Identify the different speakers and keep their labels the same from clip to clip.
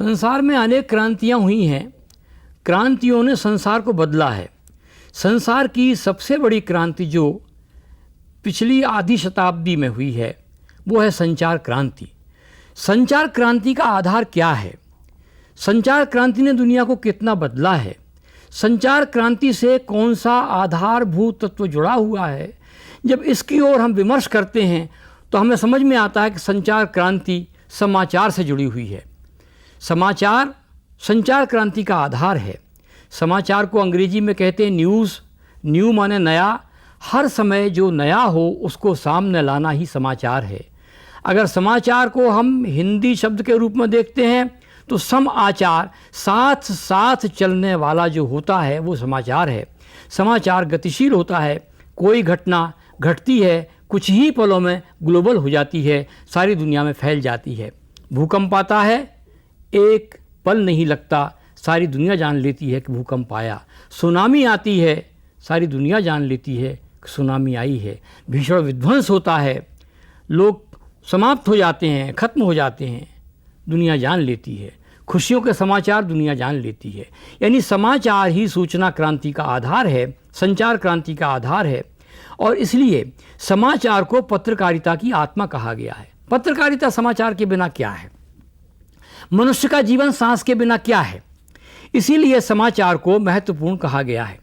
Speaker 1: संसार में अनेक क्रांतियाँ हुई हैं। क्रांतियों ने संसार को बदला है। संसार की सबसे बड़ी क्रांति जो पिछली आधी शताब्दी में हुई है वो है संचार क्रांति। संचार क्रांति का आधार क्या है? संचार क्रांति ने दुनिया को कितना बदला है? संचार क्रांति से कौन सा आधारभूत तत्व जुड़ा हुआ है? जब इसकी ओर हम विमर्श करते हैं तो हमें समझ में आता है कि संचार क्रांति समाचार से जुड़ी हुई है। समाचार संचार क्रांति का आधार है। समाचार को अंग्रेजी में कहते हैं न्यूज़। न्यू माने नया। हर समय जो नया हो उसको सामने लाना ही समाचार है। अगर समाचार को हम हिंदी शब्द के रूप में देखते हैं तो सम आचार, साथ साथ चलने वाला जो होता है वो समाचार है। समाचार गतिशील होता है। कोई घटना घटती है, कुछ ही पलों में ग्लोबल हो जाती है, सारी दुनिया में फैल जाती है। भूकंप आता है, एक पल नहीं लगता, सारी दुनिया जान लेती है कि भूकंप आया। सुनामी आती है, सारी दुनिया जान लेती है कि सुनामी आई है। भीषण विध्वंस होता है, लोग समाप्त हो जाते हैं, खत्म हो जाते हैं, दुनिया जान लेती है। खुशियों के समाचार दुनिया जान लेती है। यानी समाचार ही सूचना क्रांति का आधार है, संचार क्रांति का आधार है। और इसलिए समाचार को पत्रकारिता की आत्मा कहा गया है। पत्रकारिता समाचार के बिना क्या है? मनुष्य का जीवन सांस के बिना क्या है? इसीलिए समाचार को महत्वपूर्ण कहा गया है।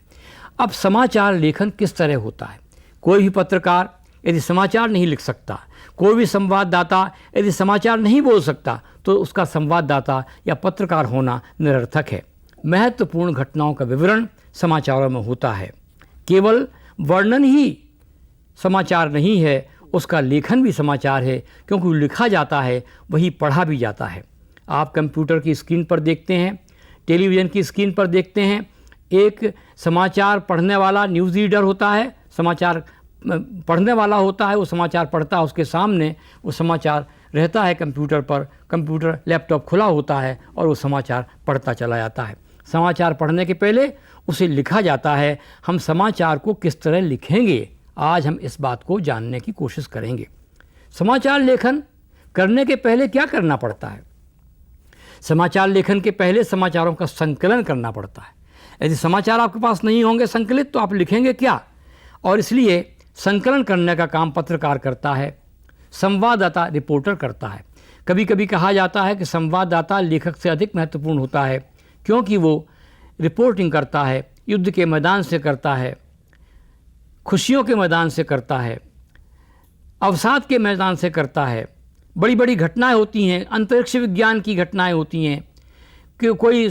Speaker 1: अब समाचार लेखन किस तरह होता है? कोई भी पत्रकार यदि समाचार नहीं लिख सकता, कोई भी संवाददाता यदि समाचार नहीं बोल सकता, तो उसका संवाददाता या पत्रकार होना निरर्थक है। महत्वपूर्ण घटनाओं का विवरण समाचारों में होता है। केवल वर्णन ही समाचार नहीं है, उसका लेखन भी समाचार है, क्योंकि लिखा जाता है वही पढ़ा भी जाता है। आप कंप्यूटर की स्क्रीन पर देखते हैं, टेलीविज़न की स्क्रीन पर देखते हैं, एक समाचार पढ़ने वाला न्यूज़ रीडर होता है, समाचार पढ़ने वाला होता है, वो समाचार पढ़ता है, उसके सामने वो समाचार रहता है कंप्यूटर पर, कंप्यूटर लैपटॉप खुला होता है और वो समाचार पढ़ता चला जाता है। समाचार पढ़ने के पहले उसे लिखा जाता है। हम समाचार को किस तरह लिखेंगे, आज हम इस बात को जानने की कोशिश करेंगे। समाचार लेखन करने के पहले क्या करना पड़ता है? समाचार लेखन के पहले समाचारों का संकलन करना पड़ता है। यदि समाचार आपके पास नहीं होंगे संकलित तो आप लिखेंगे क्या? और इसलिए संकलन करने का काम पत्रकार करता है, संवाददाता रिपोर्टर करता है। कभी कभी कहा जाता है कि संवाददाता लेखक से अधिक महत्वपूर्ण होता है, क्योंकि वो रिपोर्टिंग करता है, युद्ध के मैदान से करता है, खुशियों के मैदान से करता है, अवसाद के मैदान से करता है। बड़ी बड़ी घटनाएं होती हैं, अंतरिक्ष विज्ञान की घटनाएं होती हैं, कि कोई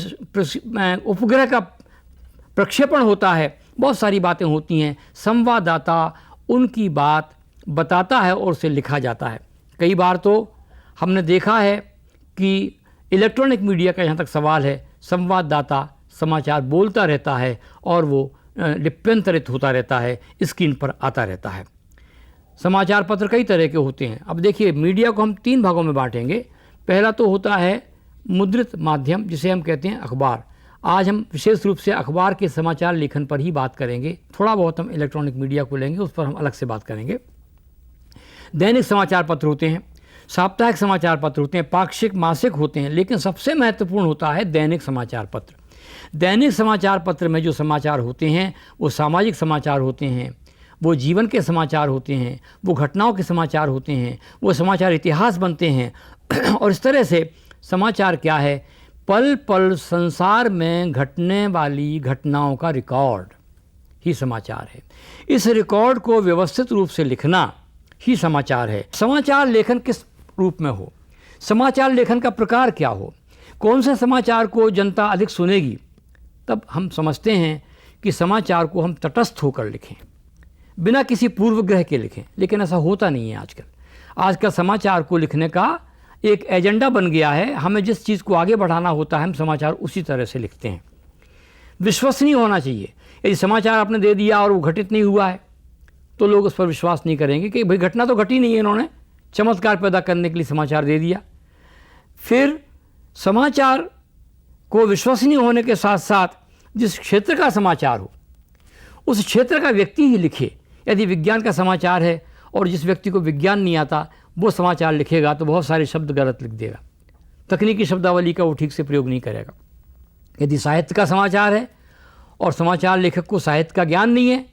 Speaker 1: उपग्रह का प्रक्षेपण होता है, बहुत सारी बातें होती हैं। संवाददाता उनकी बात बताता है और उसे लिखा जाता है। कई बार तो हमने देखा है कि इलेक्ट्रॉनिक मीडिया का जहाँ तक सवाल है, संवाददाता समाचार बोलता रहता है और वो लिप्यंतरित होता रहता है, स्क्रीन पर आता रहता है। समाचार पत्र कई तरह के होते हैं। अब देखिए, मीडिया को हम 3 भागों में बांटेंगे। पहला तो होता है मुद्रित माध्यम, जिसे हम कहते हैं अखबार। आज हम विशेष रूप से अखबार के समाचार लेखन पर ही बात करेंगे। थोड़ा बहुत हम इलेक्ट्रॉनिक मीडिया को लेंगे, उस पर हम अलग से बात करेंगे। दैनिक समाचार पत्र होते हैं, साप्ताहिक समाचार पत्र होते हैं, पाक्षिक मासिक होते हैं, लेकिन सबसे महत्वपूर्ण होता है दैनिक समाचार पत्र। दैनिक समाचार पत्र में जो समाचार होते हैं वो सामाजिक समाचार होते हैं, वो जीवन के समाचार होते हैं, वो घटनाओं के समाचार होते हैं, वो समाचार इतिहास बनते हैं। और इस तरह से समाचार क्या है? पल पल संसार में घटने वाली घटनाओं का रिकॉर्ड ही समाचार है। इस रिकॉर्ड को व्यवस्थित रूप से लिखना ही समाचार है। समाचार लेखन किस रूप में हो, समाचार लेखन का प्रकार क्या हो, कौन से समाचार को जनता अधिक सुनेगी, तब हम समझते हैं कि समाचार को हम तटस्थ होकर लिखें, बिना किसी पूर्वग्रह के लिखें। लेकिन ऐसा होता नहीं है आजकल। आजकल समाचार को लिखने का एक एजेंडा बन गया है। हमें जिस चीज़ को आगे बढ़ाना होता है हम समाचार उसी तरह से लिखते हैं। विश्वसनीय होना चाहिए। यदि समाचार आपने दे दिया और वो घटित नहीं हुआ है तो लोग उस पर विश्वास नहीं करेंगे कि भाई घटना तो घटी नहीं है, इन्होंने चमत्कार पैदा करने के लिए समाचार दे दिया। फिर समाचार को विश्वसनीय होने के साथ साथ जिस क्षेत्र का समाचार हो उस क्षेत्र का व्यक्ति ही लिखे। यदि विज्ञान का समाचार है और जिस व्यक्ति को विज्ञान नहीं आता वो समाचार लिखेगा तो बहुत सारे शब्द गलत लिख देगा। तकनीकी शब्दावली का वो ठीक से प्रयोग नहीं करेगा। यदि साहित्य का समाचार है और समाचार लेखक को साहित्य का ज्ञान नहीं है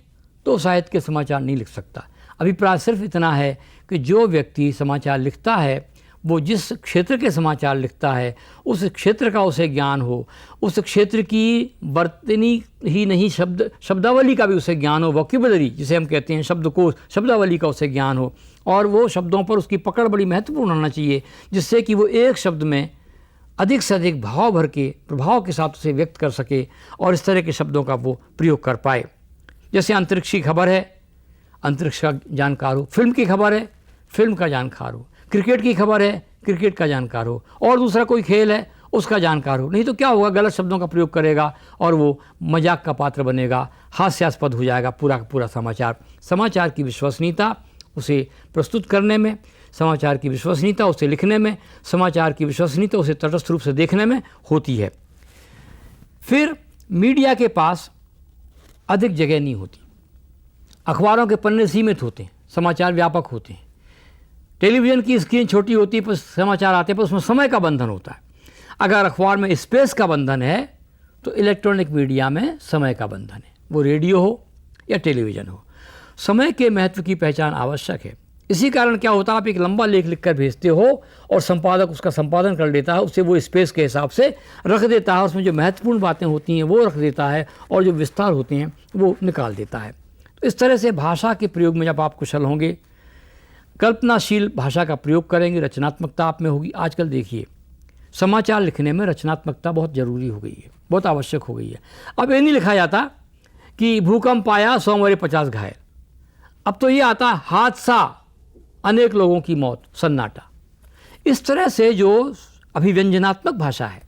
Speaker 1: तो साहित्य के समाचार नहीं लिख सकता। अभिप्राय सिर्फ इतना है कि जो व्यक्ति समाचार लिखता है वो जिस क्षेत्र के समाचार लिखता है उस क्षेत्र का उसे ज्ञान हो, उस क्षेत्र की बर्तनी ही नहीं शब्दावली का भी उसे ज्ञान हो, वोकैबुलरी जिसे हम कहते हैं शब्दकोश, शब्दावली का उसे ज्ञान हो, और वो शब्दों पर उसकी पकड़ बड़ी महत्वपूर्ण होना चाहिए जिससे कि वो एक शब्द में अधिक से अधिक भाव भर के प्रभाव के साथ उसे व्यक्त कर सके और इस तरह के शब्दों का वो प्रयोग कर पाए। जैसे अंतरिक्ष की खबर है, अंतरिक्ष का जानकार हो, फिल्म की खबर है, फिल्म का जानकार हो, क्रिकेट की खबर है, क्रिकेट का जानकार हो, और दूसरा कोई खेल है उसका जानकार हो। नहीं तो क्या होगा, गलत शब्दों का प्रयोग करेगा और वो मजाक का पात्र बनेगा, हास्यास्पद हो जाएगा पूरा का पूरा समाचार। समाचार की विश्वसनीयता उसे प्रस्तुत करने में, समाचार की विश्वसनीयता उसे लिखने में, समाचार की विश्वसनीयता उसे तटस्थ रूप से देखने में होती है। फिर मीडिया के पास अधिक जगह नहीं होती, अखबारों के पन्ने सीमित होते हैं, समाचार व्यापक होते हैं। टेलीविज़न की स्क्रीन छोटी होती है पर समाचार आते हैं, पर उसमें समय का बंधन होता है। अगर अखबार में स्पेस का बंधन है तो इलेक्ट्रॉनिक मीडिया में समय का बंधन है, वो रेडियो हो या टेलीविज़न हो। समय के महत्व की पहचान आवश्यक है। इसी कारण क्या होता है, आप एक लंबा लेख लिखकर भेजते हो और संपादक उसका संपादन कर लेता है, उसे वो स्पेस के हिसाब से रख देता है, उसमें जो महत्वपूर्ण बातें होती हैं वो रख देता है और जो विस्तार होते हैं वो निकाल देता है। तो इस तरह से भाषा के प्रयोग में जब आप कुशल होंगे, कल्पनाशील भाषा का प्रयोग करेंगे, रचनात्मकता आप में होगी। आजकल देखिए समाचार लिखने में रचनात्मकता बहुत ज़रूरी हो गई है, बहुत आवश्यक हो गई है। अब ये नहीं लिखा जाता कि भूकंप आया 100 मरे 50 घायल, अब तो ये आता हादसा अनेक लोगों की मौत, सन्नाटा। इस तरह से जो अभिव्यंजनात्मक भाषा है,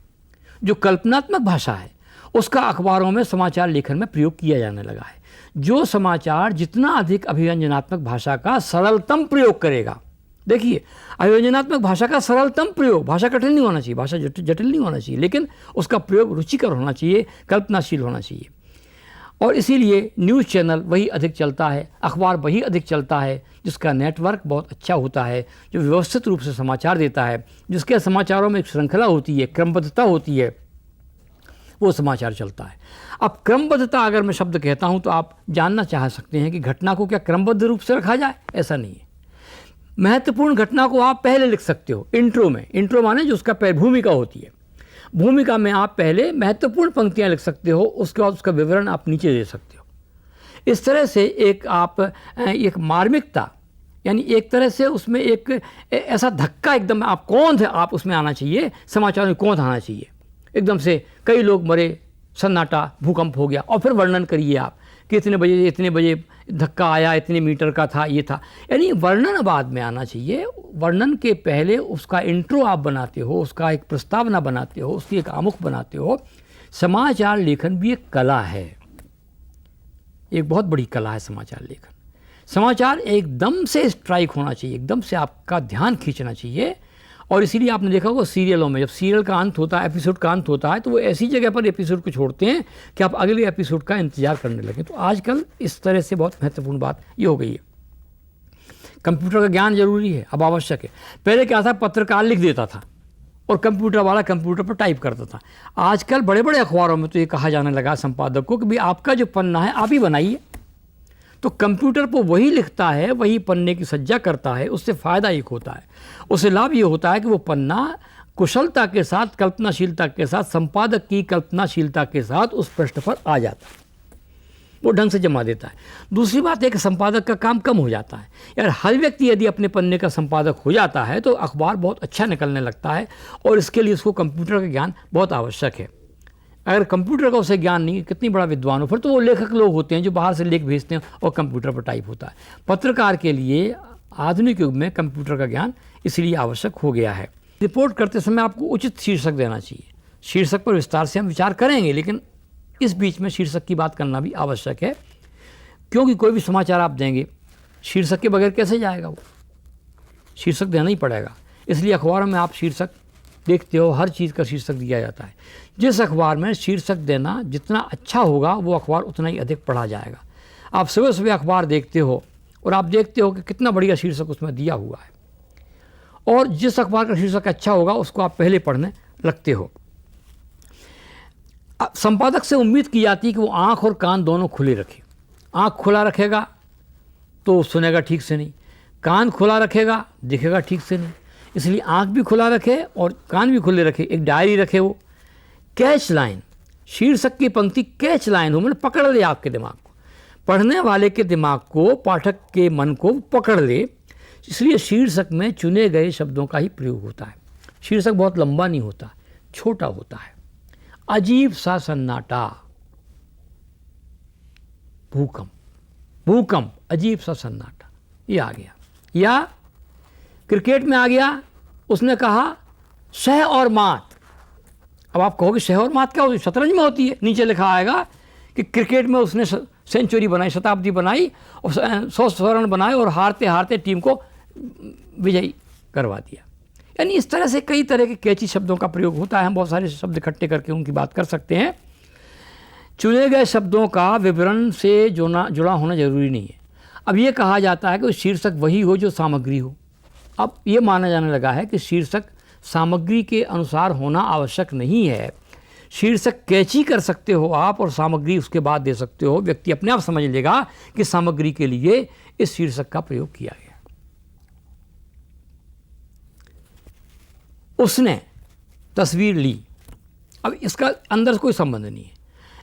Speaker 1: जो कल्पनात्मक भाषा है, उसका अखबारों में समाचार लेखन में प्रयोग किया जाने लगा है। जो समाचार जितना अधिक अभिव्यंजनात्मक भाषा का सरलतम प्रयोग करेगा, देखिए अभिव्यंजनात्मक भाषा का सरलतम प्रयोग, भाषा कठिन नहीं होना चाहिए, भाषा जटिल नहीं होना चाहिए, लेकिन उसका प्रयोग रुचिकर होना चाहिए, कल्पनाशील होना चाहिए। और इसीलिए न्यूज़ चैनल वही अधिक चलता है, अखबार वही अधिक चलता है जिसका नेटवर्क बहुत अच्छा होता है, जो व्यवस्थित रूप से समाचार देता है, जिसके समाचारों में एक श्रृंखला होती है, क्रमबद्धता होती है, वो समाचार चलता है। अब क्रमबद्धता अगर मैं शब्द कहता हूँ तो आप जानना चाह सकते हैं कि घटना को क्या क्रमबद्ध रूप से रखा जाए, ऐसा नहीं है। महत्वपूर्ण घटना को आप पहले लिख सकते हो इंट्रो में, इंट्रो माने जो उसका भूमिका होती है, भूमिका में आप पहले महत्वपूर्ण पंक्तियाँ लिख सकते हो, उसके बाद उसका विवरण आप नीचे दे सकते हो। इस तरह से एक मार्मिकता, यानी एक तरह से उसमें एक ऐसा धक्का, एकदम आप कौन थे आप उसमें आना चाहिए, समाचार में कौन आना चाहिए। एकदम से कई लोग मरे, सन्नाटा, भूकंप हो गया, और फिर वर्णन करिए आप कि इतने बजे धक्का आया, इतने मीटर का था, ये था। यानी वर्णन बाद में आना चाहिए, वर्णन के पहले उसका इंट्रो आप बनाते हो, उसका एक प्रस्तावना बनाते हो, उसकी एक आमुख बनाते हो। समाचार लेखन भी एक कला है, एक बहुत बड़ी कला है समाचार लेखन। समाचार एकदम से स्ट्राइक होना चाहिए, एकदम से आपका ध्यान खींचना चाहिए। और इसीलिए आपने देखा होगा सीरियलों में, जब सीरियल का अंत होता है, एपिसोड का अंत होता है, तो वो ऐसी जगह पर एपिसोड को छोड़ते हैं कि आप अगले एपिसोड का इंतजार करने लगे। तो आजकल इस तरह से बहुत महत्वपूर्ण बात ये हो गई है। कंप्यूटर का ज्ञान जरूरी है, अब आवश्यक है। पहले क्या था, पत्रकार लिख देता था और कंप्यूटर वाला कंप्यूटर पर टाइप करता था। आजकल बड़े बड़े अखबारों में तो ये कहा जाने लगा संपादक को कि भाई आपका जो पन्ना है आप ही बनाइए। तो कंप्यूटर पर वही लिखता है, वही पन्ने की सज्जा करता है, उससे फ़ायदा एक होता है, उससे लाभ ये होता है कि वो पन्ना कुशलता के साथ, कल्पनाशीलता के साथ, संपादक की कल्पनाशीलता के साथ उस पृष्ठ पर आ जाता है, वो ढंग से जमा देता है। दूसरी बात है कि संपादक का काम कम हो जाता है। यार हर व्यक्ति यदि अपने पन्ने का संपादक हो जाता है तो अखबार बहुत अच्छा निकलने लगता है, और इसके लिए उसको कंप्यूटर का ज्ञान बहुत आवश्यक है। अगर कंप्यूटर का उसे ज्ञान नहीं, कितनी बड़ा विद्वान हो, फिर तो वो लेखक लोग होते हैं जो बाहर से लेख भेजते हैं और कंप्यूटर पर टाइप होता है। पत्रकार के लिए आधुनिक युग में कंप्यूटर का ज्ञान इसलिए आवश्यक हो गया है। रिपोर्ट करते समय आपको उचित शीर्षक देना चाहिए। शीर्षक पर विस्तार से हम विचार करेंगे, लेकिन इस बीच में शीर्षक की बात करना भी आवश्यक है, क्योंकि कोई भी समाचार आप देंगे शीर्षक के बगैर कैसे जाएगा, वो शीर्षक देना ही पड़ेगा। इसलिए अखबारों में आप शीर्षक देखते हो, हर चीज़ का शीर्षक दिया जाता है। जिस अखबार में शीर्षक देना जितना अच्छा होगा वो अखबार उतना ही अधिक पढ़ा जाएगा। आप सुबह सुबह अखबार देखते हो और आप देखते हो कि कितना बढ़िया शीर्षक उसमें दिया हुआ है, और जिस अखबार का शीर्षक अच्छा होगा उसको आप पहले पढ़ने लगते हो। संपादक से उम्मीद की जाती है कि वो आँख और कान दोनों खुले रखे। आँख खुला रखेगा तो सुनेगा ठीक से नहीं, कान खुला रखेगा दिखेगा ठीक से नहीं। इसलिए आँख भी खुला रखे और कान भी खुले रखे। एक डायरी रखे, वो कैच लाइन, शीर्षक की पंक्ति कैच लाइन हो, मतलब पकड़ ले आपके दिमाग को, पढ़ने वाले के दिमाग को, पाठक के मन को पकड़ ले। इसलिए शीर्षक में चुने गए शब्दों का ही प्रयोग होता है। शीर्षक बहुत लंबा नहीं होता, छोटा होता है। अजीब सा सन्नाटा, भूकंप, भूकंप, अजीब सा सन्नाटा, ये आ गया। या क्रिकेट में आ गया, उसने कहा शह और मात। अब आप कहोगे शह और मात क्या होती है? शतरंज में होती है। नीचे लिखा आएगा कि क्रिकेट में उसने सेंचुरी बनाई, शताब्दी बनाई और 100 रन बनाए और हारते हारते टीम को विजयी करवा दिया। यानी इस तरह से कई तरह के कैची शब्दों का प्रयोग होता है। हम बहुत सारे शब्द इकट्ठे करके उनकी बात कर सकते हैं। चुने गए शब्दों का विवरण से जुड़ा होना जरूरी नहीं है। अब ये कहा जाता है कि शीर्षक वही हो जो सामग्री हो। अब ये माना जाने लगा है कि शीर्षक सामग्री के अनुसार होना आवश्यक नहीं है। शीर्षक कैची कर सकते हो आप और सामग्री उसके बाद दे सकते हो। व्यक्ति अपने आप समझ लेगा कि सामग्री के लिए इस शीर्षक का प्रयोग किया गया। उसने तस्वीर ली, अब इसका अंदर कोई संबंध नहीं है,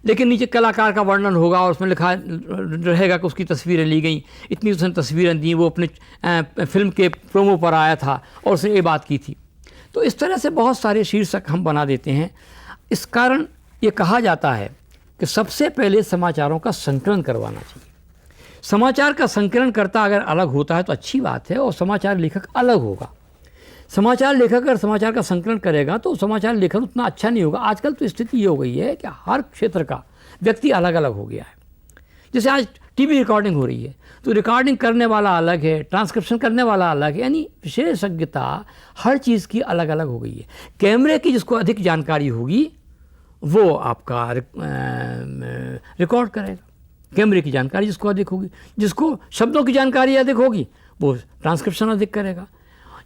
Speaker 1: लेकिन नीचे कलाकार का वर्णन होगा और उसमें लिखा रहेगा कि उसकी तस्वीरें ली गई, इतनी उसने तस्वीरें दी, वो अपने फिल्म के प्रोमो पर आया था और उसने ये बात की थी। तो इस तरह से बहुत सारे शीर्षक हम बना देते हैं। इस कारण ये कहा जाता है कि सबसे पहले समाचारों का संकलन करवाना चाहिए। समाचार का संकलन करता अगर अलग होता है तो अच्छी बात है और समाचार लेखक अलग होगा। समाचार लेखक अगर समाचार का संकलन करेगा तो समाचार लेखन उतना अच्छा नहीं होगा। आजकल तो स्थिति ये हो गई है कि हर क्षेत्र का व्यक्ति अलग अलग हो गया है। जैसे आज टीवी रिकॉर्डिंग हो रही है तो रिकॉर्डिंग करने वाला अलग है, ट्रांसक्रिप्शन करने वाला अलग है, यानी विशेषज्ञता हर चीज़ की अलग अलग हो गई है। कैमरे की जिसको अधिक जानकारी होगी वो आपका रिकॉर्ड करेगा, कैमरे की जानकारी जिसको अधिक होगी। जिसको शब्दों की जानकारी अधिक होगी वो ट्रांसक्रिप्शन अधिक करेगा।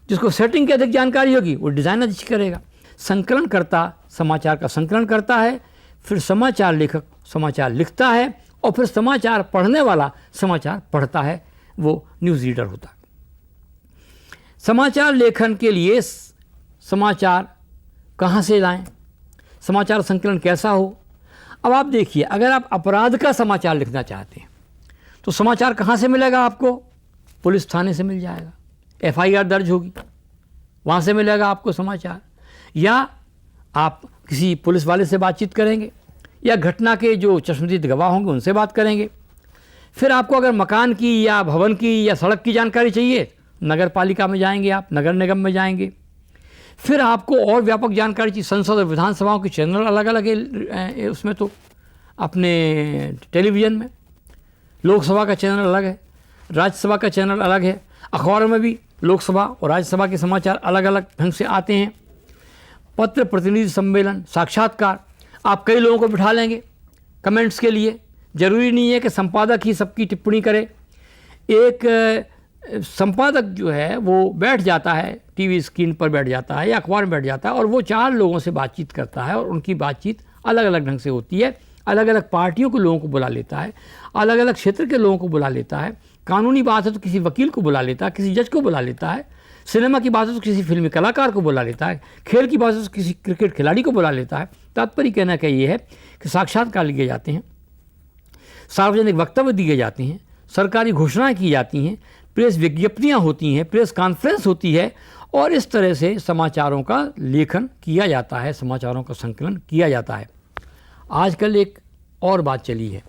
Speaker 1: जिसको सेटिंग की अधिक जानकारी होगी वो डिज़ाइन अच्छी करेगा। संकलन करता समाचार का संकलन करता है, फिर समाचार लेखक समाचार लिखता है और फिर समाचार पढ़ने वाला समाचार पढ़ता है, वो न्यूज़ रीडर होता है। समाचार लेखन के लिए समाचार कहाँ से लाएं, समाचार संकलन कैसा हो। अब आप देखिए, अगर आप अपराध का समाचार लिखना चाहते हैं तो समाचार कहाँ से मिलेगा आपको? पुलिस थाने से मिल जाएगा, FIR दर्ज होगी, वहाँ से मिलेगा आपको समाचार। या आप किसी पुलिस वाले से बातचीत करेंगे या घटना के जो चश्मदीद गवाह होंगे उनसे बात करेंगे। फिर आपको अगर मकान की या भवन की या सड़क की जानकारी चाहिए, नगर पालिका में जाएंगे आप, नगर निगम में जाएंगे। फिर आपको और व्यापक जानकारी चाहिए, संसद और विधानसभाओं के चैनल अलग अलग है उसमें, तो अपने टेलीविज़न में लोकसभा का चैनल अलग है, राज्यसभा का चैनल अलग है। अखबारों में भी लोकसभा और राज्यसभा के समाचार अलग अलग ढंग से आते हैं। पत्र, प्रतिनिधि सम्मेलन, साक्षात्कार, आप कई लोगों को बिठा लेंगे कमेंट्स के लिए। ज़रूरी नहीं है कि संपादक ही सबकी टिप्पणी करे। एक संपादक जो है वो बैठ जाता है, टीवी स्क्रीन पर बैठ जाता है या अखबार में बैठ जाता है और वो 4 लोगों से बातचीत करता है और उनकी बातचीत अलग अलग ढंग से होती है। अलग अलग पार्टियों के लोगों को बुला लेता है, अलग अलग क्षेत्र के लोगों को बुला लेता है। कानूनी बात है तो किसी वकील को बुला लेता है, किसी जज को बुला लेता है। सिनेमा की बात है तो किसी फिल्मी कलाकार को बुला लेता है। खेल की बात है तो किसी क्रिकेट खिलाड़ी को बुला लेता है। तात्पर्य कहना का ये है कि साक्षात्कार लिए जाते हैं, सार्वजनिक वक्तव्य दिए जाते हैं, सरकारी घोषणाएं की जाती हैं, प्रेस विज्ञप्तियां होती हैं, प्रेस कॉन्फ्रेंस होती है और इस तरह से समाचारों का लेखन किया जाता है, समाचारों का संकलन किया जाता है। आजकल एक और बात चली है,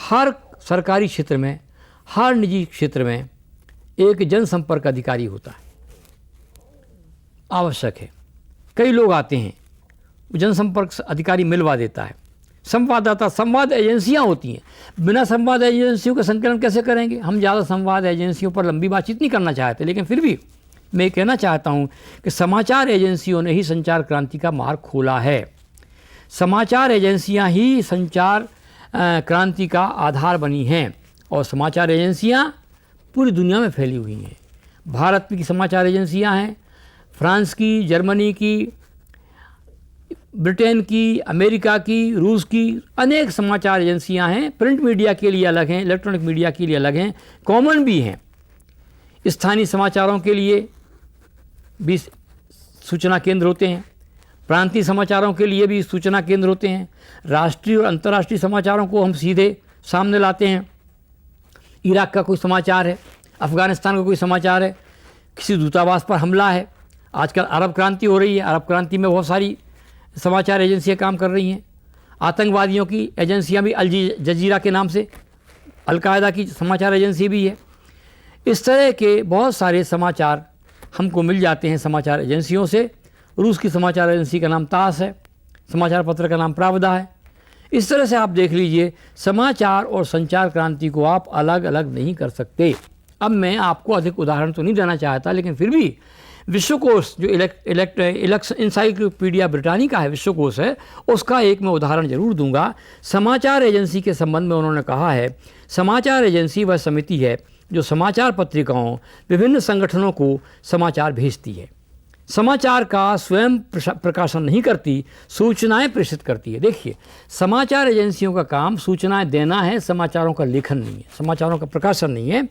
Speaker 1: हर सरकारी क्षेत्र में, हर निजी क्षेत्र में एक जनसंपर्क अधिकारी होता है, आवश्यक है। कई लोग आते हैं, जनसंपर्क अधिकारी मिलवा देता है। संवाददाता, संवाद एजेंसियां होती हैं। बिना संवाद एजेंसियों का संकलन कैसे करेंगे? हम ज़्यादा संवाद एजेंसियों पर लंबी बातचीत नहीं करना चाहते, लेकिन फिर भी मैं कहना चाहता हूं कि समाचार एजेंसियों ने ही संचार क्रांति का मार्ग खोला है। समाचार एजेंसियां ही संचार क्रांति का आधार बनी हैं और समाचार एजेंसियां पूरी दुनिया में फैली हुई हैं। भारत की समाचार एजेंसियां हैं, फ्रांस की, जर्मनी की, ब्रिटेन की, अमेरिका की, रूस की अनेक समाचार एजेंसियां हैं। प्रिंट मीडिया के लिए अलग हैं, इलेक्ट्रॉनिक मीडिया के लिए अलग हैं, कॉमन भी हैं। स्थानीय समाचारों के लिए भी सूचना केंद्र होते हैं, प्रांतीय समाचारों के लिए भी सूचना केंद्र होते हैं, राष्ट्रीय और अंतर्राष्ट्रीय समाचारों को हम सीधे सामने लाते हैं। इराक का कोई समाचार है, अफ़गानिस्तान का कोई समाचार है, किसी दूतावास पर हमला है। आजकल अरब क्रांति हो रही है, अरब क्रांति में बहुत सारी समाचार एजेंसियां काम कर रही हैं। आतंकवादियों की एजेंसियां भी अल जजीरा के नाम से, अलकायदा की समाचार एजेंसी भी है। इस तरह के बहुत सारे समाचार हमको मिल जाते हैं समाचार एजेंसियों से। रूस की समाचार एजेंसी का नाम तास है, समाचार पत्र का नाम प्रावदा है। इस तरह से आप देख लीजिए, समाचार और संचार क्रांति को आप अलग अलग नहीं कर सकते। अब मैं आपको अधिक उदाहरण तो नहीं देना चाहता, लेकिन फिर भी विश्वकोश जो इंसाइक्लोपीडिया ब्रिटानिका है, विश्वकोश है, उसका एक मैं उदाहरण जरूर दूंगा। समाचार एजेंसी के संबंध में उन्होंने कहा है, समाचार एजेंसी वह समिति है जो समाचार पत्रिकाओं, विभिन्न संगठनों को समाचार भेजती है। समाचार का स्वयं प्रकाशन नहीं करती, सूचनाएं प्रेषित करती है। देखिए, समाचार एजेंसियों का काम सूचनाएं देना है, समाचारों का लेखन नहीं है, समाचारों का प्रकाशन नहीं है।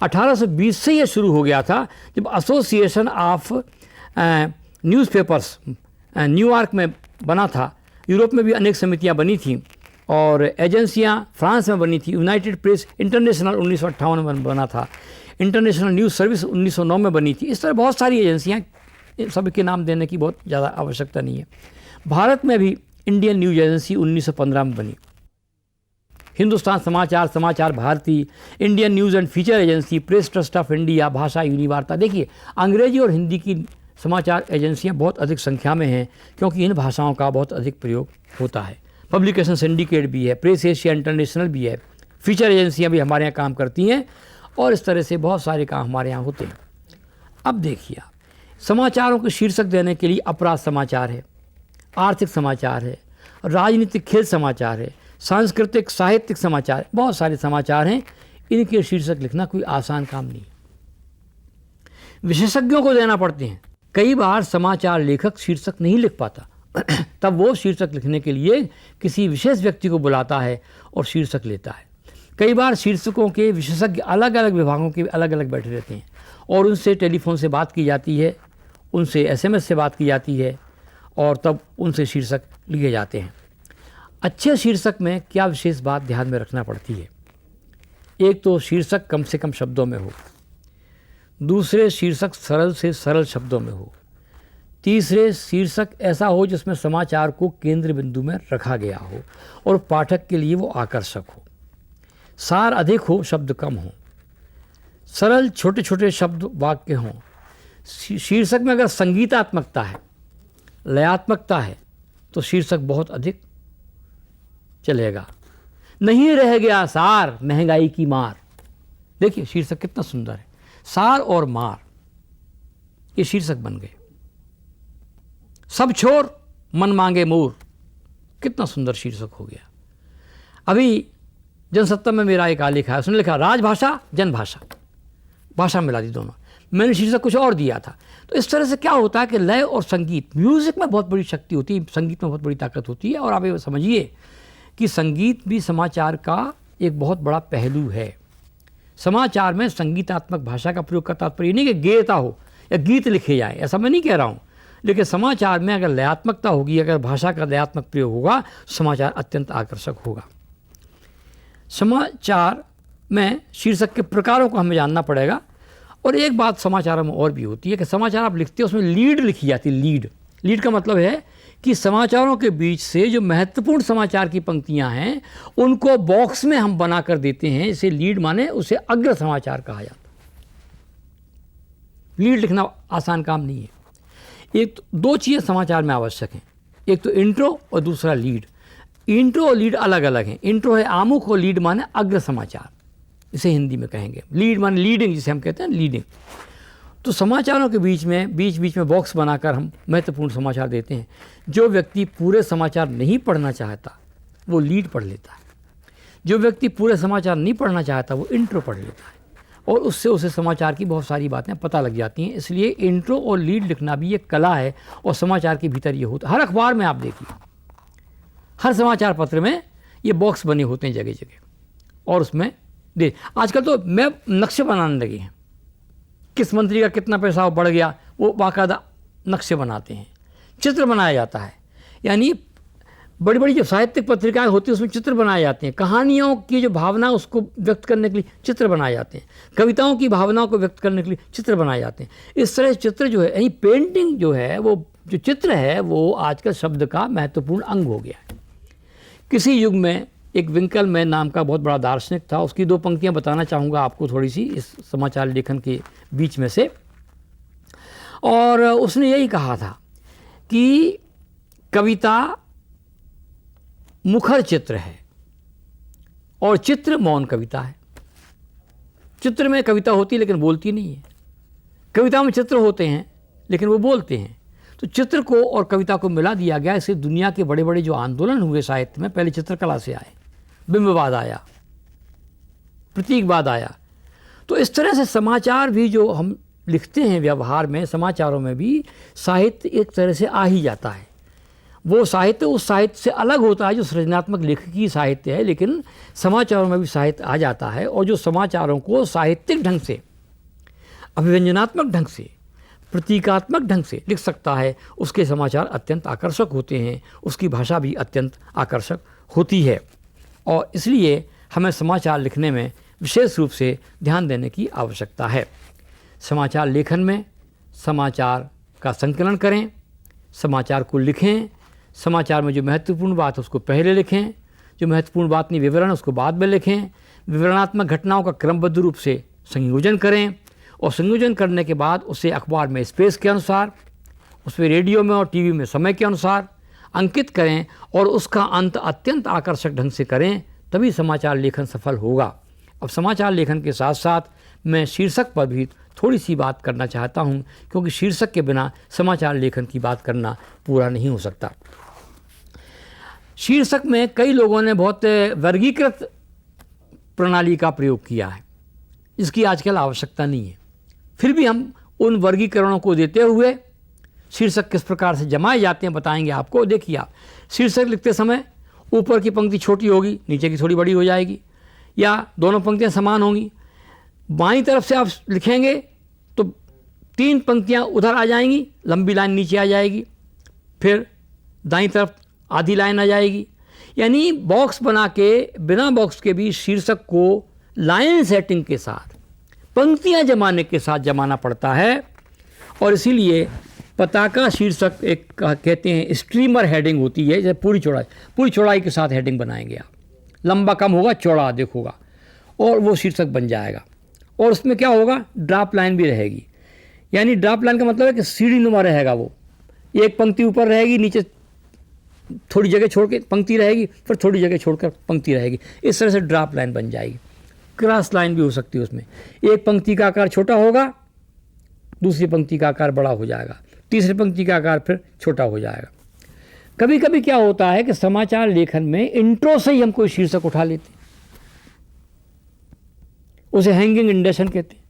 Speaker 1: 1820 से यह शुरू हो गया था, जब एसोसिएशन ऑफ न्यूज़पेपर्स न्यूयॉर्क में बना था। यूरोप में भी अनेक समितियां बनी थीं और एजेंसियां फ्रांस में बनी थी। यूनाइटेड प्रेस इंटरनेशनल 1958 में बना था, इंटरनेशनल न्यूज़ सर्विस 1909 में बनी थी। इस तरह बहुत सारी एजेंसियां, सबके नाम देने की बहुत ज़्यादा आवश्यकता नहीं है। भारत में भी इंडियन न्यूज़ एजेंसी 1915 में बनी। Hindustan Samachar, Samachar Bharati, Indian news and feature agency, press trust of India, Bhasha Univarta. देखिए, अंग्रेजी और हिंदी की समाचार एजेंसियां बहुत अधिक संख्या में हैं, क्योंकि इन भाषाओं का बहुत अधिक प्रयोग होता है। पब्लिकेशन सिंडिकेट भी है, प्रेस एशिया इंटरनेशनल भी है, फीचर एजेंसियां भी हमारे यहाँ काम करती हैं, और इस तरह से बहुत सारे काम हमारे यहाँ होते हैं। अब देखिए, समाचारों को शीर्षक देने के लिए अपराध समाचार है, आर्थिक समाचार है, राजनीतिक खेल समाचार है, सांस्कृतिक साहित्यिक समाचार, बहुत सारे समाचार हैं। इनके शीर्षक लिखना कोई आसान काम नहीं, विशेषज्ञों को देना पड़ते हैं। कई बार समाचार लेखक शीर्षक नहीं लिख पाता, तब वो शीर्षक लिखने के लिए किसी विशेष व्यक्ति को बुलाता है और शीर्षक लेता है। कई बार शीर्षकों के विशेषज्ञ अलग अलग विभागों के अलग अलग बैठे रहते हैं और उनसे टेलीफोन से बात की जाती है, उनसे SMS से बात की जाती है, और तब उनसे शीर्षक लिए जाते हैं। अच्छे शीर्षक में क्या विशेष बात ध्यान में रखना पड़ती है? एक तो शीर्षक कम से कम शब्दों में हो, दूसरे शीर्षक सरल से सरल शब्दों में हो, तीसरे शीर्षक ऐसा हो जिसमें समाचार को केंद्र बिंदु में रखा गया हो और पाठक के लिए वो आकर्षक हो, सार अधिक हो, शब्द कम हो, सरल छोटे छोटे शब्द वाक्य हों। शीर्षक में अगर संगीतात्मकता है, लयात्मकता है, तो शीर्षक बहुत अधिक चलेगा। नहीं रह गया सार, महंगाई की मार। देखिए शीर्षक कितना सुंदर है, सार और मार, ये शीर्षक बन गए। सब छोर मन मांगे मोर, कितना सुंदर शीर्षक हो गया। अभी जनसत्ता में मेरा एक आलेख है, उसने लिखा राजभाषा जनभाषा, भाषा मिला दी दोनों। मैंने शीर्षक कुछ और दिया था। तो इस तरह से क्या होता है कि लय और संगीत, म्यूजिक में बहुत बड़ी शक्ति होती है, संगीत में बहुत बड़ी ताकत होती है। और आप ये समझिए कि संगीत भी समाचार का एक बहुत बड़ा पहलू है। समाचार में संगीतात्मक भाषा का प्रयोग का तात्पर्य नहीं कि गेयता हो या गीत लिखे जाए, ऐसा मैं नहीं कह रहा हूँ, लेकिन समाचार में अगर लयात्मकता होगी, अगर भाषा का लयात्मक प्रयोग होगा, समाचार अत्यंत आकर्षक होगा। समाचार में शीर्षक के प्रकारों को हमें जानना पड़ेगा। और एक बात समाचारों में और भी होती है कि समाचार आप लिखते हो उसमें लीड लिखी जाती है। लीड का मतलब है कि समाचारों के बीच से जो महत्वपूर्ण समाचार की पंक्तियां हैं उनको बॉक्स में हम बना कर देते हैं। इसे लीड माने उसे अग्र समाचार कहा जाता है। लीड लिखना आसान काम नहीं है। एक तो दो चीज़ें समाचार में आवश्यक हैं, एक तो इंट्रो और दूसरा लीड। इंट्रो और लीड अलग अलग हैं। इंट्रो है आमुख और लीड माने अग्र समाचार, इसे हिंदी में कहेंगे। लीड माने लीडिंग, जिसे हम कहते हैं लीडिंग। तो समाचारों के बीच में बॉक्स बनाकर हम महत्वपूर्ण समाचार देते हैं। जो व्यक्ति पूरे समाचार नहीं पढ़ना चाहता वो लीड पढ़ लेता है, जो व्यक्ति पूरे समाचार नहीं पढ़ना चाहता वो इंट्रो पढ़ लेता है। और उससे उसे समाचार की बहुत सारी बातें पता लग जाती हैं। इसलिए इंट्रो और लीड लिखना भी एक कला है और समाचार के भीतर ये होता है। हर अखबार में आप देखिए, हर समाचार पत्र में ये बॉक्स बने होते हैं जगह जगह, और उसमें आजकल तो मैं नक्शे बनाने लगे हैं, किस मंत्री का कितना पैसा बढ़ गया वो बाकायदा नक्शे बनाते हैं, चित्र बनाया जाता है। यानी बड़ी बड़ी जो साहित्यिक पत्रिकाएं होती हैं उसमें चित्र बनाए जाते हैं, कहानियों की जो भावना उसको व्यक्त करने के लिए चित्र बनाए जाते हैं, कविताओं की भावनाओं को व्यक्त करने के लिए चित्र बनाए जाते हैं। इस तरह चित्र जो है, यानी पेंटिंग जो है, वो जो चित्र है वो आजकल शब्द का महत्वपूर्ण अंग हो गया है। किसी युग में एक विंकलमैन नाम का बहुत बड़ा दार्शनिक था, उसकी 2 पंक्तियां बताना चाहूँगा आपको थोड़ी सी इस समाचार लेखन के बीच में से। और उसने यही कहा था कि कविता मुखर चित्र है और चित्र मौन कविता है। चित्र में कविता होती है लेकिन बोलती नहीं है, कविता में चित्र होते हैं लेकिन वो बोलते हैं। तो चित्र को और कविता को मिला दिया गया। इससे दुनिया के बड़े बड़े जो आंदोलन हुए साहित्य में, पहले चित्रकला से आए, बिंबवाद आया, प्रतीकवाद आया। तो इस तरह से समाचार भी जो हम लिखते हैं व्यवहार में, समाचारों में भी साहित्य एक तरह से आ ही जाता है। वो साहित्य उस साहित्य से अलग होता है जो सृजनात्मक लेखकी साहित्य है, लेकिन समाचारों में भी साहित्य आ जाता है। और जो समाचारों को साहित्यिक ढंग से, अभिव्यंजनात्मक ढंग से, प्रतीकात्मक ढंग से लिख सकता है, उसके समाचार अत्यंत आकर्षक होते हैं, उसकी भाषा भी अत्यंत आकर्षक होती है। और इसलिए हमें समाचार लिखने में विशेष रूप से ध्यान देने की आवश्यकता है। समाचार लेखन में समाचार का संकलन करें, समाचार को लिखें, समाचार में जो महत्वपूर्ण बात है उसको पहले लिखें, जो महत्वपूर्ण बात नहीं विवरण उसको बाद में लिखें, विवरणात्मक घटनाओं का क्रमबद्ध रूप से संयोजन करें और संयोजन करने के बाद उसे अखबार में स्पेस के अनुसार, उसमें रेडियो में और टीवी में समय के अनुसार अंकित करें और उसका अंत अत्यंत आकर्षक ढंग से करें, तभी समाचार लेखन सफल होगा। अब समाचार लेखन के साथ साथ मैं शीर्षक पर भी थोड़ी सी बात करना चाहता हूं, क्योंकि शीर्षक के बिना समाचार लेखन की बात करना पूरा नहीं हो सकता। शीर्षक में कई लोगों ने बहुत वर्गीकृत प्रणाली का प्रयोग किया है, इसकी आजकल आवश्यकता नहीं है। फिर भी हम उन वर्गीकरणों को देते हुए शीर्षक किस प्रकार से जमाए जाते हैं बताएंगे आपको। देखिए, आप शीर्षक लिखते समय ऊपर की पंक्ति छोटी होगी, नीचे की थोड़ी बड़ी हो जाएगी, या दोनों पंक्तियां समान होंगी। बाईं तरफ से आप लिखेंगे तो 3 पंक्तियां उधर आ जाएंगी, लंबी लाइन नीचे आ जाएगी, फिर दाईं तरफ आधी लाइन आ जाएगी। यानी बॉक्स बना के, बिना बॉक्स के भी शीर्षक को लाइन सेटिंग के साथ, पंक्तियां जमाने के साथ जमाना पड़ता है। और इसीलिए पताका शीर्षक एक कहते हैं स्ट्रीमर हेडिंग होती है, जैसे पूरी चौड़ाई के साथ हेडिंग बनाएंगे आप, लंबा कम होगा, चौड़ा अधिक होगा, और वो शीर्षक बन जाएगा। और उसमें क्या होगा, ड्रॉप लाइन भी रहेगी। यानी ड्रॉप लाइन का मतलब है कि सीढ़ी नुमा रहेगा, वो एक पंक्ति ऊपर रहेगी, नीचे थोड़ी जगह छोड़ के पंक्ति रहेगी, फिर थोड़ी जगह छोड़कर पंक्ति रहेगी। इस तरह से ड्रॉप लाइन बन जाएगी। क्रॉस लाइन भी हो सकती है, उसमें एक पंक्ति का आकार छोटा होगा, दूसरी पंक्ति का आकार बड़ा हो जाएगा, तीसरी पंक्ति का आकार फिर छोटा हो जाएगा। कभी कभी क्या होता है कि समाचार लेखन में इंट्रो से ही हम कोई शीर्षक उठा लेते हैं, उसे हैंगिंग इंडेशन कहते हैं।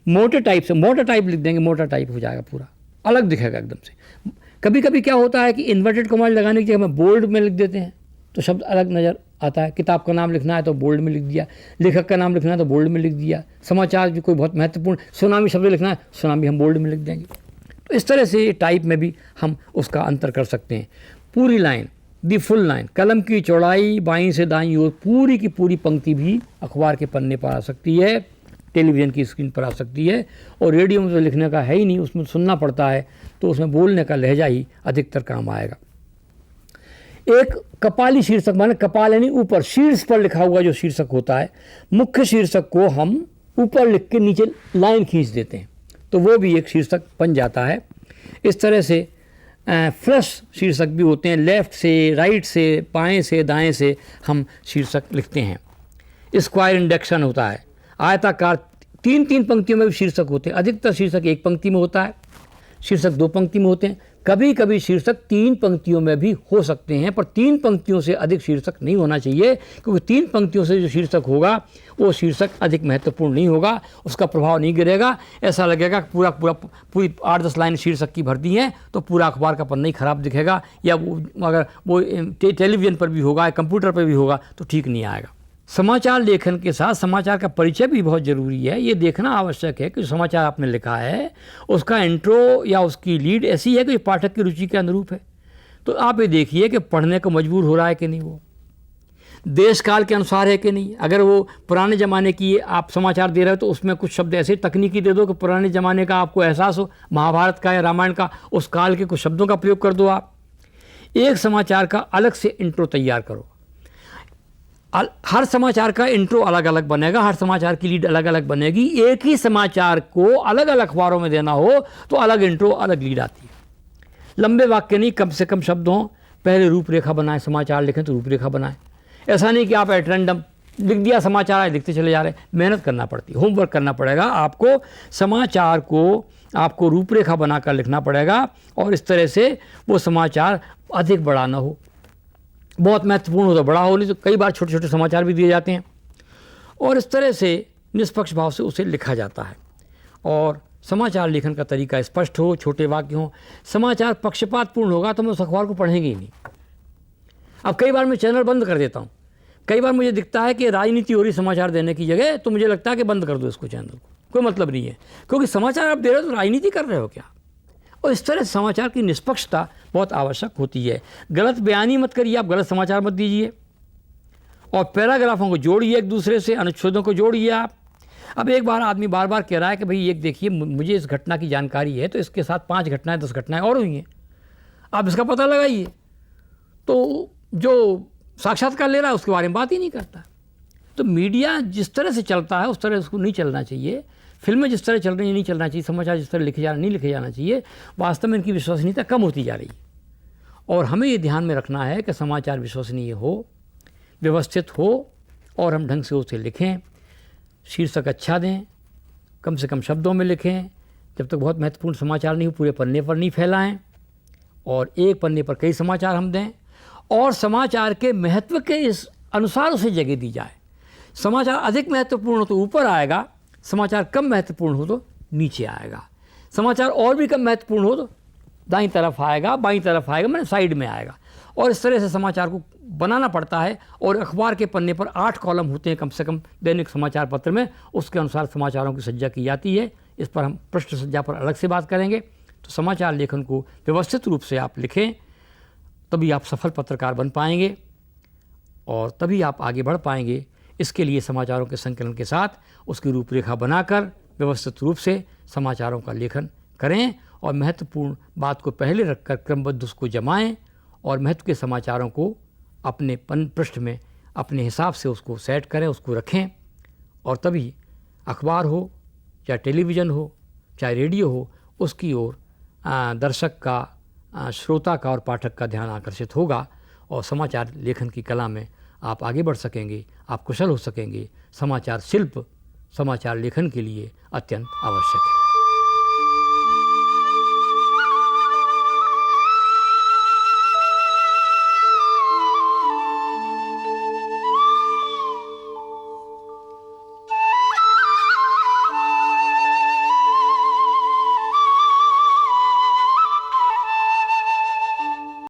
Speaker 1: मोटे टाइप लिख देंगे, मोटा टाइप हो जाएगा, पूरा अलग दिखेगा एकदम से। कभी कभी क्या होता है कि इन्वर्टेड कॉमास लगाने की जगह हम बोल्ड में लिख देते हैं तो शब्द अलग नज़र आता है। किताब का नाम लिखना है तो बोल्ड में लिख दिया, लेखक का नाम लिखना है तो बोल्ड में लिख दिया, समाचार जो कोई बहुत महत्वपूर्ण सुनामी शब्द लिखना है, सुनामी हम बोल्ड में लिख देंगे। तो इस तरह से टाइप में भी हम उसका अंतर कर सकते हैं। पूरी लाइन, दी फुल लाइन, कलम की चौड़ाई बाईं से दाईं ओर पूरी की पूरी पंक्ति भी अखबार के पन्ने पर आ सकती है, टेलीविज़न की स्क्रीन पर आ सकती है। और रेडियो में तो लिखने का है ही नहीं, उसमें सुनना पड़ता है, तो उसमें बोलने का लहजा ही अधिकतर काम आएगा। एक कपाली शीर्षक, माने कपाल यानी ऊपर, शीर्ष पर लिखा हुआ जो शीर्षक होता है, मुख्य शीर्षक को हम ऊपर लिख के नीचे लाइन खींच देते हैं, तो वो भी एक शीर्षक बन जाता है। इस तरह से फ्लश शीर्षक भी होते हैं, लेफ़्ट से, राइट से, बाएं से, दाएं से हम शीर्षक लिखते हैं। स्क्वायर इंडेक्शन होता है, आयताकार 3-3 पंक्तियों में भी शीर्षक होते हैं। अधिकतर शीर्षक एक पंक्ति में होता है, शीर्षक 2 पंक्ति में होते हैं, कभी कभी शीर्षक 3 पंक्तियों में भी हो सकते हैं, पर 3 पंक्तियों से अधिक शीर्षक नहीं होना चाहिए, क्योंकि 3 पंक्तियों से जो शीर्षक होगा वो शीर्षक अधिक महत्वपूर्ण नहीं होगा, उसका प्रभाव नहीं गिरेगा। ऐसा लगेगा कि पूरी 8-10 लाइन शीर्षक की भर दी हैं तो पूरा अखबार का पन्ना ही खराब दिखेगा, या वो अगर वो टेलीविज़न पर भी होगा या कंप्यूटर पर भी होगा तो ठीक नहीं आएगा। समाचार लेखन के साथ समाचार का परिचय भी बहुत ज़रूरी है। ये देखना आवश्यक है कि समाचार आपने लिखा है उसका इंट्रो या उसकी लीड ऐसी है कि पाठक की रुचि के अनुरूप है। तो आप ये देखिए कि पढ़ने को मजबूर हो रहा है कि नहीं, वो देश काल के अनुसार है कि नहीं। अगर वो पुराने ज़माने की आप समाचार दे रहे हो तो उसमें कुछ शब्द ऐसे तकनीकी दे दो कि पुराने ज़माने का आपको एहसास हो, महाभारत का या रामायण का, उस काल के कुछ शब्दों का प्रयोग कर दो। आप एक समाचार का अलग से इंट्रो तैयार करो। हर समाचार का इंट्रो अलग अलग बनेगा, हर समाचार की लीड अलग अलग बनेगी। एक ही समाचार को अलग अलग अखबारों में देना हो तो अलग इंट्रो अलग लीड आती है। लंबे वाक्य नहीं, कम से कम शब्द हों। पहले रूपरेखा बनाएं, समाचार लिखें तो रूपरेखा बनाएं। ऐसा नहीं कि आप एट रैंडम लिख दिया समाचार आए लिखते चले जा रहे हैं। मेहनत करना पड़ती है, होमवर्क करना पड़ेगा आपको। समाचार को आपको रूपरेखा बनाकर लिखना पड़ेगा और इस तरह से वो समाचार अधिक बड़ा ना हो, बहुत महत्वपूर्ण हो तो बड़ा हो, नहीं तो कई बार छोटे छोटे समाचार भी दिए जाते हैं। और इस तरह से निष्पक्ष भाव से उसे लिखा जाता है। और समाचार लेखन का तरीका स्पष्ट हो, छोटे वाक्य हों। समाचार पक्षपातपूर्ण होगा तो मैं उस अखबार को पढ़ेंगे ही नहीं। अब कई बार मैं चैनल बंद कर देता हूँ। कई बार मुझे दिखता है कि राजनीति हो रही समाचार देने की जगह, तो मुझे लगता है कि बंद कर दो इसको, चैनल को, कोई मतलब नहीं है, क्योंकि समाचार आप दे रहे हो तो राजनीति कर रहे हो क्या। और इस तरह समाचार की निष्पक्षता बहुत आवश्यक होती है। गलत बयानी मत करिए, आप गलत समाचार मत दीजिए। और पैराग्राफों को जोड़िए, एक दूसरे से अनुच्छेदों को जोड़िए आप। अब एक बार आदमी बार बार कह रहा है कि भाई एक देखिए मुझे इस घटना की जानकारी है, तो इसके साथ 5 घटनाएं 10 घटनाएं और हुई हैं, आप इसका पता लगाइए। तो जो साक्षात्कार ले रहा है उसके बारे में बात ही नहीं करता। तो मीडिया जिस तरह से चलता है उस तरह उसको नहीं चलना चाहिए। फिल्में जिस तरह चल रही हैं नहीं चलना चाहिए। समाचार जिस तरह लिखे जा नहीं लिखे जाना चाहिए। वास्तव में इनकी विश्वसनीयता कम होती जा रही है। और हमें ये ध्यान में रखना है कि समाचार विश्वसनीय हो, व्यवस्थित हो, और हम ढंग से उसे लिखें। शीर्षक अच्छा दें, कम से कम शब्दों में लिखें। जब तक बहुत महत्वपूर्ण समाचार नहीं हो पूरे पन्ने पर नहीं फैलाएं, और एक पन्ने पर कई समाचार हम दें। और समाचार के महत्व के इस अनुसार उसे जगह दी जाए। समाचार अधिक महत्वपूर्ण हो तो ऊपर आएगा, समाचार कम महत्वपूर्ण हो तो नीचे आएगा। समाचार और भी कम महत्वपूर्ण हो तो दाईं तरफ आएगा, बाईं तरफ आएगा, मैंने साइड में आएगा। और इस तरह से समाचार को बनाना पड़ता है। और अखबार के पन्ने पर 8 कॉलम होते हैं कम से कम दैनिक समाचार पत्र में, उसके अनुसार समाचारों की सज्जा की जाती है। इस पर हम पृष्ठ सज्जा पर अलग से बात करेंगे। तो समाचार लेखन को व्यवस्थित रूप से आप लिखें, तभी आप सफल पत्रकार बन पाएंगे और तभी आप आगे बढ़ पाएंगे। इसके लिए समाचारों के संकलन के साथ उसकी रूपरेखा बनाकर व्यवस्थित रूप से समाचारों का लेखन करें और महत्वपूर्ण बात को पहले रखकर क्रमबद्ध उसको जमाएं और महत्व के समाचारों को अपने पृष्ठ में अपने हिसाब से उसको सेट करें, उसको रखें। और तभी अखबार हो, चाहे टेलीविज़न हो, चाहे रेडियो हो, उसकी ओर दर्शक का, श्रोता का और पाठक का ध्यान आकर्षित होगा और समाचार लेखन की कला में आप आगे बढ़ सकेंगे, आप कुशल हो सकेंगे। समाचार शिल्प समाचार लेखन के लिए अत्यंत आवश्यक है।